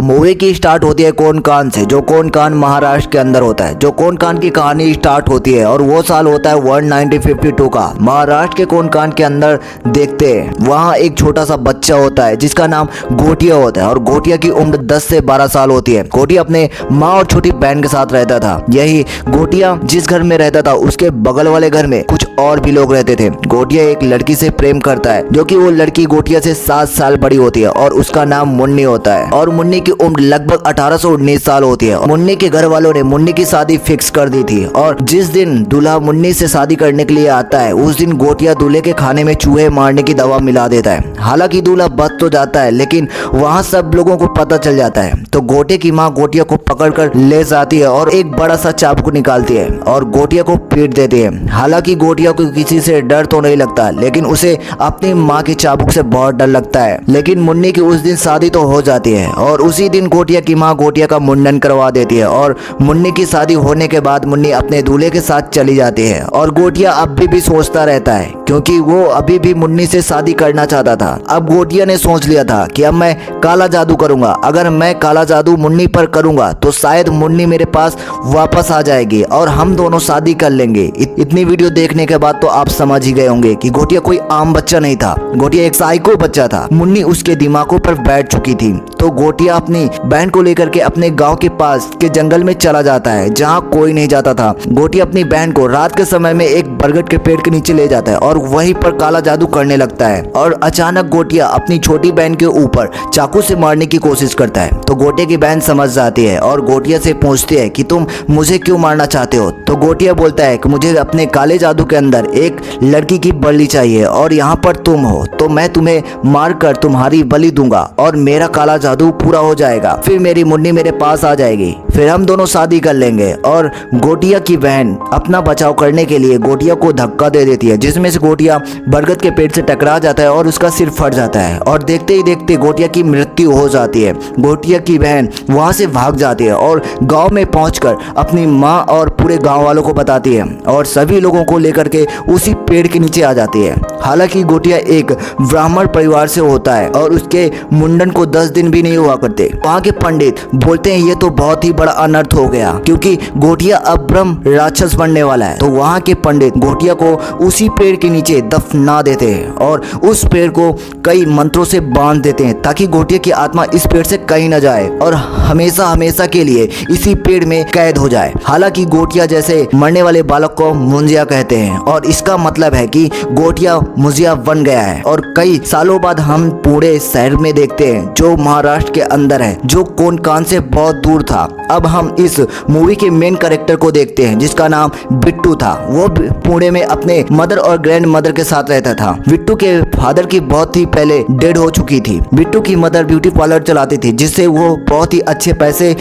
Movie की start होती है कोंडकान से, जो कोंडकान महाराष्ट्र के अंदर होता है। जो कोंडकान की कहानी स्टार्ट होती है और वो साल होता है 1952 का। महाराष्ट्र के कोंडकान के अंदर देखते हैं वहाँ एक छोटा सा बच्चा होता है जिसका नाम गोटिया होता है और गोटिया की उम्र 10 से 12 साल होती है। गोटिया अपने माँ और छोटी बहन के साथ रहता था। यही गोटिया जिस घर में रहता था उसके बगल वाले घर में कुछ और भी लोग रहते थे। गोटिया एक लड़की से प्रेम करता है जो कि वो लड़की गोटिया से 7 साल बड़ी होती है और उसका नाम मुन्नी होता है और मुन्नी की उम्र लगभग 18 से 19 साल होती है। मुन्नी के घर वालों ने मुन्नी की शादी फिक्स कर दी थी और जिस दिन दूल्हा मुन्नी से शादी करने के लिए आता है उस दिन गोटिया दूल्हे के खाने में चूहे मारने की दवा मिला देता है। हालांकि दूल्हा बच तो जाता है लेकिन वहाँ सब लोगों को पता चल जाता है तो गोटे की माँ गोटिया को पकड़कर ले जाती है और एक बड़ा सा चाबुक निकालती है और गोटिया को पीट देती है। हालांकि गोटिया को किसी से डर तो नहीं लगता लेकिन उसे अपनी माँ के चाबुक से बहुत डर लगता है। लेकिन मुन्नी की उस दिन शादी तो हो जाती है और उसी दिन गोटिया की माँ गोटिया का मुंडन करवा देती है और मुन्नी की शादी होने के बाद मुन्नी अपने दूल्हे के साथ चली जाती है और गोटिया अभी भी सोचता रहता है क्योंकि वो अभी भी मुन्नी से शादी करना चाहता था। अब गोटिया ने सोच लिया था कि अब मैं काला जादू करूंगा। अगर मैं काला जादू मुन्नी पर करूंगा तो शायद मुन्नी मेरे पास वापस आ जाएगी और हम दोनों शादी कर लेंगे। इतनी वीडियो देखने के बाद तो आप समझ ही गए होंगे कि गोटिया कोई आम बच्चा नहीं था। गोटिया एक साइको बच्चा था। मुन्नी उसके दिमागों पर बैठ चुकी थी तो गोटिया अपनी बहन को लेकर के अपने गांव के पास के जंगल में चला जाता है जहां कोई नहीं जाता था। गोटिया अपनी बहन को रात के समय में एक बरगद के पेड़ के नीचे ले जाता है और वहीं पर काला जादू करने लगता है और अचानक गोटिया अपनी छोटी बहन के ऊपर चाकू से मारने की कोशिश करता है तो गोटिया की बहन समझ जाती है और गोटिया से पूछती है कि तुम मुझे क्यों मारना चाहते हो। तो गोटिया बोलता है कि मुझे अपने काले जादू के अंदर एक लड़की की बलि चाहिए और यहाँ पर तुम हो तो मैं तुम्हें मारकर तुम्हारी बलि दूंगा और मेरा काला जादू पूरा हो जाएगा। फिर मेरी मुन्नी मेरे पास आ जाएगी, फिर हम दोनों शादी कर लेंगे। और गोटिया की बहन अपना बचाव करने के लिए गोटिया को धक्का दे देती है जिसमें से गोटिया बरगद के पेड़ से टकरा जाता है और उसका सिर फट जाता है और देखते ही देखते गोटिया की मृत्यु हो जाती है। गोटिया की बहन वहां से भाग जाती है और गांव में पहुंचकर अपनी माँ और पूरे गांव वालों को बताती है और सभी लोगों को लेकर के उसी पेड़ के नीचे आ जाती है। हालांकि गोटिया एक ब्राह्मण परिवार से होता है और उसके मुंडन को 10 दिन भी नहीं हुआ करते। वहाँ के पंडित बोलते हैं ये तो बहुत ही बड़ा अनर्थ हो गया क्योंकि गोटिया अब ब्रह्म राक्षस बनने वाला है। तो वहाँ के पंडित गोटिया को उसी पेड़ के नीचे दफना देते हैं और उस पेड़ को कई मंत्रों से बांध देते हैं ताकि गोटिया की आत्मा इस पेड़ से कहीं न जाए और हमेशा हमेशा के लिए इसी पेड़ में कैद हो जाए। हालांकि गोटिया जैसे मरने वाले बालक को मुंजिया कहते हैं और इसका मतलब है कि गोटिया मुंजिया बन गया है। और कई सालों बाद हम पूरे शहर में देखते हैं जो महाराष्ट्र के अंदर है, जो कोंडकान से बहुत दूर था। अब हम इस मूवी के मेन कैरेक्टर को देखते हैं जिसका नाम बिट्टू था। वो पुणे में अपने मदर और ग्रैंड मदर के साथ रहता था। बिट्टू के फादर की बहुत ही पहले डेड हो चुकी थी। बिट्टू की मदर ब्यूटी पार्लर चलाती थी जिससे वो बहुत ही अच्छे पैसे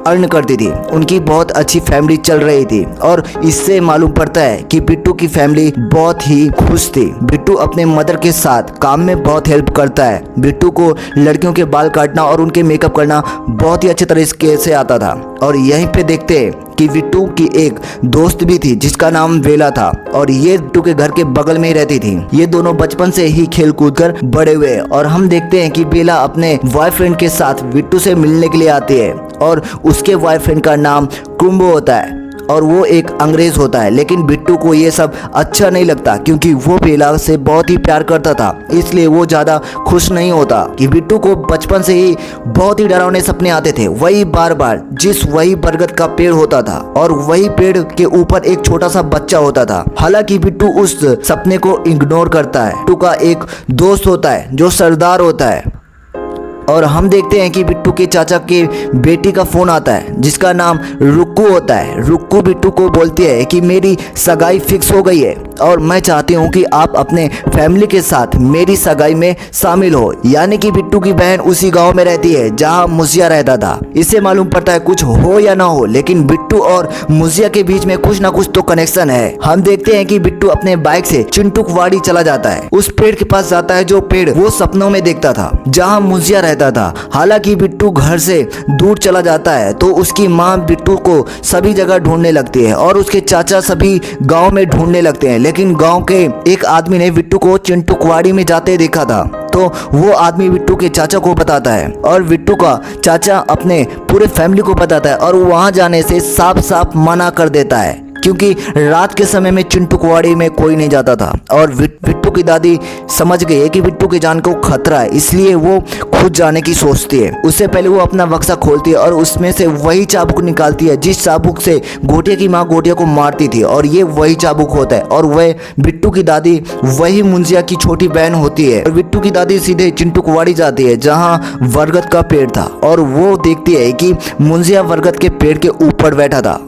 अर्न करती थी। उनकी बहुत अच्छी फैमिली चल रही थी और इससे मालूम पड़ता है कि बिट्टू की फैमिली बहुत ही खुश थी। बिट्टू अपने मदर के साथ काम में बहुत हेल्प करता है। बिट्टू को लड़कियों के बाल काटना और उनके मेकअप करना बहुत ही अच्छे तरीके से आता था। और यहीं पे देखते हैं कि बिट्टू की एक दोस्त भी थी जिसका नाम वेला था और ये बिट्टू के घर के बगल में ही रहती थी। ये दोनों बचपन से ही खेल कूद कर बड़े हुए और हम देखते हैं कि बेला अपने बॉयफ्रेंड के साथ बिट्टू से मिलने के लिए आती है और उसके बॉयफ्रेंड का नाम कुंभो होता है और वो एक अंग्रेज होता है। लेकिन बिट्टू को ये सब अच्छा नहीं लगता क्योंकि वो बेला से बहुत ही प्यार करता था, इसलिए वो ज़्यादा खुश नहीं होता कि बिट्टू को बचपन से ही बहुत ही डरावने सपने आते थे। वही बार बार वही बरगद का पेड़ होता था और वही पेड़ के ऊपर एक छोटा सा बच्चा होता था। हालांकि बिट्टू उस सपने को इग्नोर करता है। बिट्टू का एक दोस्त होता है जो सरदार होता है और हम देखते हैं कि बिट्टू के चाचा के बेटी का फोन आता है जिसका नाम रुक्कू होता है। रुक्कू बिट्टू को बोलती है कि मेरी सगाई फिक्स हो गई है और मैं चाहती हूँ कि आप अपने फैमिली के साथ मेरी सगाई में शामिल हो। यानी कि बिट्टू की बहन उसी गांव में रहती है जहां मुजिया रहता था। इससे मालूम पड़ता है कुछ हो या ना हो लेकिन बिट्टू और मुजिया के बीच में कुछ ना कुछ तो कनेक्शन है। हम देखते हैं कि बिट्टू अपने बाइक से चिंटुकवाड़ी चला जाता है। उस पेड़ के पास जाता है जो पेड़ वो सपनों में देखता था जहाँ मुजिया रहता था। हालांकि बिट्टू घर से दूर चला जाता है तो उसकी माँ बिट्टू को सभी जगह ढूंढने लगती है और उसके चाचा सभी गांव में ढूंढने लगते हैं। लेकिन गांव के एक आदमी ने बिट्टू को चिंटुकवाड़ी में जाते देखा था तो वो आदमी बिट्टू के चाचा को बताता है और बिट्टू का चाचा अपने पूरे फैमिली को बताता है और वहाँ जाने से साफ साफ मना कर देता है, क्योंकि रात के समय में चिंटूवाड़ी में कोई नहीं जाता था। और बिट्टू की दादी समझ गई है कि बिट्टू की जान को खतरा है, इसलिए वो खुद जाने की सोचती है। उससे पहले वो अपना बक्सा खोलती है और उसमें से वही चाबुक निकालती है जिस चाबुक से गोटिया की माँ गोटिया को मारती थी, और ये वही चाबुक होता है। और वह बिट्टू की दादी वही मुंजिया की छोटी बहन होती है। और बिट्टू की दादी सीधे चिंटूवाड़ी जाती है जहाँ बरगद का पेड़ था, और वो देखती है कि मुंजिया बरगद के पेड़ के ऊपर बैठा था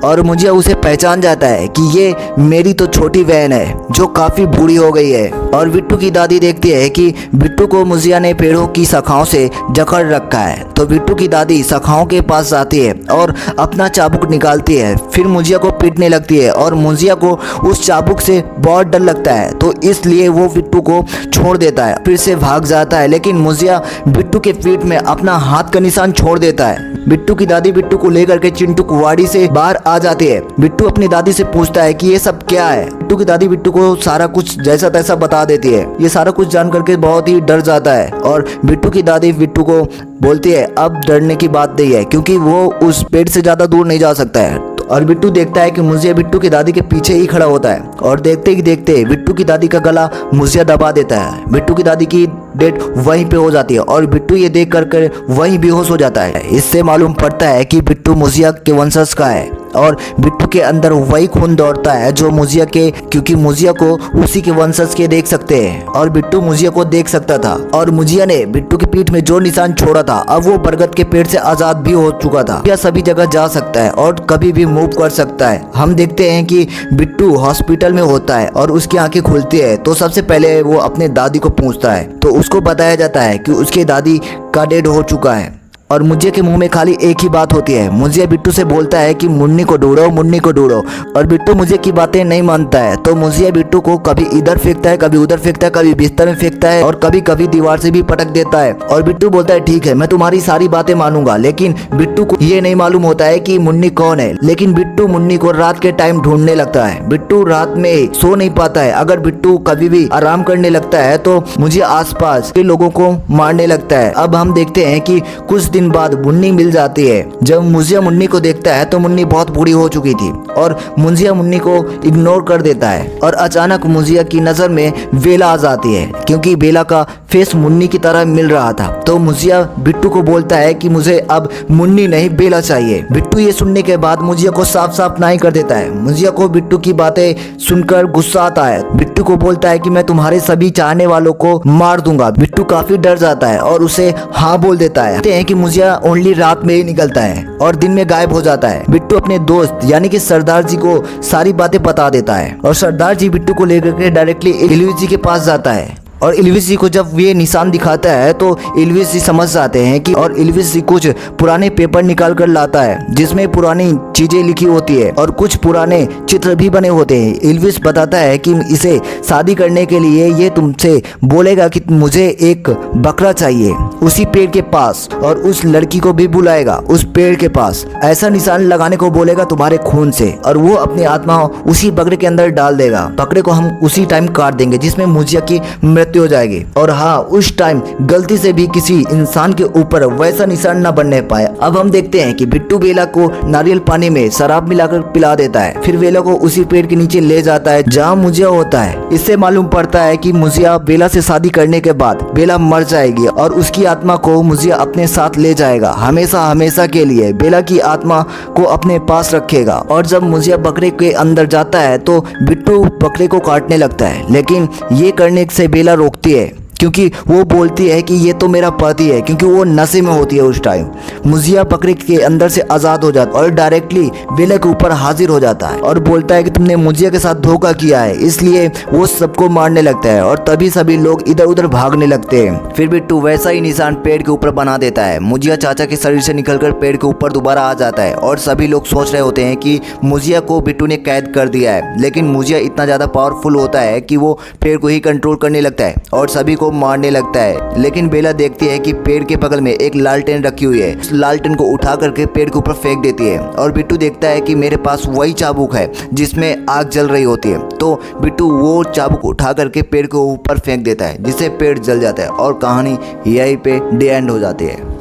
और मुझे उसे पहचान जाता है कि ये मेरी तो छोटी बहन है जो काफ़ी बूढ़ी हो गई है। और बिट्टू की दादी देखती है कि बिट्टू को मुजिया ने पेड़ों की शाखाओं से जकड़ रखा है, तो बिट्टू की दादी शाखाओं के पास जाती है और अपना चाबुक निकालती है। फिर मुजिया को पीटने लगती है और मुजिया को उस चाबुक से बहुत डर लगता है, तो इसलिए वो बिट्टू को छोड़ देता है, फिर से भाग जाता है। लेकिन मुजिया बिट्टू के पीठ में अपना हाथ का निशान छोड़ देता है। बिट्टू की दादी बिट्टू को लेकर के चिंटूवाड़ी से बाहर आ जाती है। बिट्टू अपनी दादी से पूछता है कि ये सब क्या है। बिट्टू की दादी बिट्टू को सारा कुछ जैसा तैसा बता देती है। ये सारा कुछ जान करके बहुत ही डर जाता है और बिट्टू की दादी बिट्टू को बोलती है अब डरने की बात नहीं है, क्योंकि वो उस पेड़ से ज्यादा दूर नहीं जा सकता है। और बिट्टू देखता है कि मुजिया बिट्टू की दादी के पीछे ही खड़ा होता है और देखते ही देखते बिट्टू की दादी का गला मुजिया दबा देता है। बिट्टू की दादी की डेथ वहीं पे हो जाती है और बिट्टू ये देख कर वहीं बेहोश हो जाता है। इससे मालूम पड़ता है कि बिट्टू मुजिया के वंशज का है और बिट्टू के अंदर वही खून दौड़ता है जो मुजिया के, क्योंकि मुजिया को उसी के वंशज के देख सकते हैं और बिट्टू मुजिया को देख सकता था। और मुजिया ने बिट्टू की पीठ में जो निशान छोड़ा था अब वो बरगद के पेड़ से आजाद भी हो चुका था। यह सभी जगह जा सकता है और कभी भी मूव कर सकता है। हम देखते हैं कि बिट्टू हॉस्पिटल में होता है और उसकी आंखें खुलती है, तो सबसे पहले वो अपने दादी को पूछता है, तो उसको बताया जाता है कि उसकी दादी का डेड हो चुका है। और मुझे के मुंह में खाली एक ही बात होती है। मुझे बिट्टू से बोलता है कि मुन्नी को ढूंढो, मुन्नी को ढूंढो, और बिट्टू मुझे की बातें नहीं मानता है। तो मुझे बिट्टू को कभी इधर फेंकता है, कभी उधर फेंकता है, कभी बिस्तर में फेंकता है और कभी कभी दीवार से भी पटक देता है। और बिट्टू बोलता है ठीक है मैं तुम्हारी सारी बातें मानूंगा, लेकिन बिट्टू को ये नहीं मालूम होता है कि मुन्नी कौन है। लेकिन बिट्टू मुन्नी को रात के टाइम ढूंढने लगता है। बिट्टू रात में सो नहीं पाता है। अगर बिट्टू कभी भी आराम करने लगता है तो मुझे आसपास के लोगों को मारने लगता है। अब हम देखते हैं कि कुछ दिन बाद मुन्नी मिल जाती है। जब मुजिया मुन्नी को देखता है तो मुन्नी बहुत बूढ़ी हो चुकी थी और मुजिया मुन्नी को इग्नोर कर देता है। और अचानक मुजिया की नजर में बेला आ जाती है, क्योंकि बेला का फेस मुन्नी की तरह मिल रहा था। तो मुजिया बिट्टू को बोलता है कि मुझे अब मुन्नी नहीं बेला चाहिए। बिट्टू ये सुनने के बाद मुजिया को साफ साफ नहीं कर देता है। मुजिया को बिट्टू की बातें सुनकर गुस्सा आता है। बिट्टू को बोलता है कि मैं तुम्हारे सभी चाहने वालों को मार दूंगा। बिट्टू काफी डर जाता है और उसे हाँ बोल देता है। कहते हैं कि मुजिया ओनली रात में ही निकलता है और दिन में गायब हो जाता है। बिट्टू अपने दोस्त यानी कि सरदार जी को सारी बातें बता देता है और सरदार जी बिट्टू को लेकर के डायरेक्टली इल्विस जी के पास जाता है। और इल्विस जी को जब ये निशान दिखाता है तो इल्विस जी समझ जाते हैं कि, और इल्विस जी कुछ पुराने पेपर निकाल कर लाता है जिसमें पुरानी चीजें लिखी होती है और कुछ पुराने चित्र भी बने होते हैं। इल्विस बताता है कि इसे शादी करने के लिए ये तुमसे बोलेगा कि मुझे एक बकरा चाहिए उसी पेड़ के पास, और उस लड़की को भी बुलाएगा उस पेड़ के पास। ऐसा निशान लगाने को बोलेगा तुम्हारे खून से, और वो अपनी आत्मा उसी बकरे के अंदर डाल देगा। बकरे को हम उसी टाइम काट देंगे जिसमें मुजिया की मृत्यु हो जाएगी। और हाँ, उस टाइम गलती से भी किसी इंसान के ऊपर वैसा निशान न बनने पाए। अब हम देखते हैं कि बिट्टू बेला को नारियल पानी में शराब मिलाकर पिला देता है, फिर बेला को उसी पेड़ के नीचे ले जाता है जहाँ मुजिया होता है। इससे मालूम पड़ता है कि मुजिया बेला से शादी करने के बाद बेला मर जाएगी और उसकी आत्मा को मुजिया अपने साथ ले जाएगा हमेशा हमेशा के लिए। बेला की आत्मा को अपने पास रखेगा। और जब मुजिया बकरे के अंदर जाता है तो बिट्टू बकरे को काटने लगता है, लेकिन ये करने से बेला रोकती है, क्योंकि वो बोलती है कि ये तो मेरा पति है, क्योंकि वो नशे में होती है उस टाइम। मुजिया बकरे के अंदर से आज़ाद हो जाता है और डायरेक्टली बेला के ऊपर हाजिर हो जाता है और बोलता है कि तुमने मुजिया के साथ धोखा किया है, इसलिए वो सबको मारने लगता है। और तभी सभी लोग इधर उधर भागने लगते हैं। फिर बिट्टू वैसा ही निशान पेड़ के ऊपर बना देता है। मुजिया चाचा के शरीर से निकलकर पेड़ के ऊपर दोबारा आ जाता है और सभी लोग सोच रहे होते हैं कि मुजिया को बिट्टू ने कैद कर दिया है। लेकिन मुजिया इतना ज़्यादा पावरफुल होता है कि वो पेड़ को ही कंट्रोल करने लगता है और सभी को को मारने लगता है। लेकिन बेला देखती है कि पेड़ के बगल में एक लालटेन रखी हुई है। उस लालटेन को उठा करके पेड़ के ऊपर फेंक देती है और बिट्टू देखता है कि मेरे पास वही चाबुक है जिसमें आग जल रही होती है। तो बिट्टू वो चाबुक उठा करके पेड़ के ऊपर फेंक देता है जिससे पेड़ जल जाता है और कहानी यहीं पे डी एंड हो जाती है।